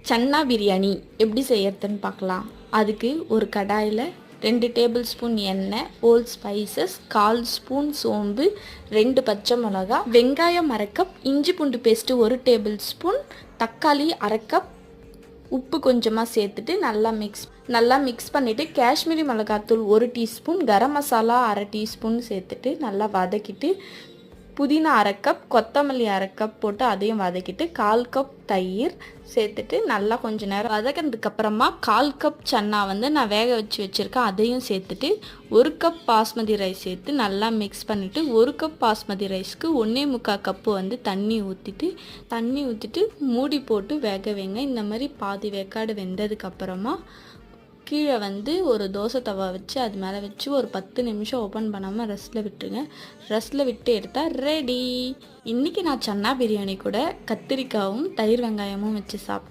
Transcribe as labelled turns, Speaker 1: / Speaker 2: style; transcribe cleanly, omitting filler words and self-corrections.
Speaker 1: சன்னா பிரியாணி எப்படி செய்யறதுன்னு பார்க்கலாம். அதுக்கு ஒரு கடாயில் 2 டேபிள் ஸ்பூன் எண்ணெய், ஹோல் ஸ்பைசஸ், 1/4 ஸ்பூன் சோம்பு, 2 பச்சை மிளகா, வெங்காயம் 1/2 கப், இஞ்சி பூண்டு பேஸ்ட்டு 1 டேபிள் ஸ்பூன், தக்காளி 1/2 கப், உப்பு கொஞ்சமாக சேர்த்துட்டு நல்லா மிக்ஸ் பண்ணிவிட்டு காஷ்மீரி மிளகாத்தூள் 1 டீஸ்பூன், கரம் மசாலா 1/2 டீஸ்பூன் சேர்த்துட்டு நல்லா வதக்கிட்டு புதினா 1/2 கப், கொத்தமல்லி 1/2 கப் போட்டு அதையும் வதக்கிட்டு 1/4 கப் தயிர் சேர்த்துட்டு நல்லா கொஞ்சம் நேரம் வதக்கினதுக்கப்புறமா 1/4 கப் சன்னா நான் வேக வச்சுருக்கேன் அதையும் சேர்த்துட்டு 1 கப் பாஸ்மதி ரைஸ் சேர்த்து நல்லா மிக்ஸ் பண்ணிவிட்டு 1 கப் பாஸ்மதி ரைஸ்க்கு 1.25 கப்பு தண்ணி ஊற்றிட்டு மூடி போட்டு வேக வைங்க. இந்த மாதிரி பாதி வேக்காடு வெந்ததுக்கப்புறமா கீழே ஒரு தோசை தவா வச்சு அது மேலே வச்சு ஒரு 10 நிமிஷம் ஓப்பன் பண்ணாமல் ரெஸ்ட்டில் விட்டுருங்க. ரெஸ்ட்டில் விட்டு எடுத்தால் ரெடி. இன்றைக்கி நான் சன்னா பிரியாணி கூட கத்திரிக்காயும் தயிர் வெங்காயமும் வச்சு சாப்பிட்டேன்.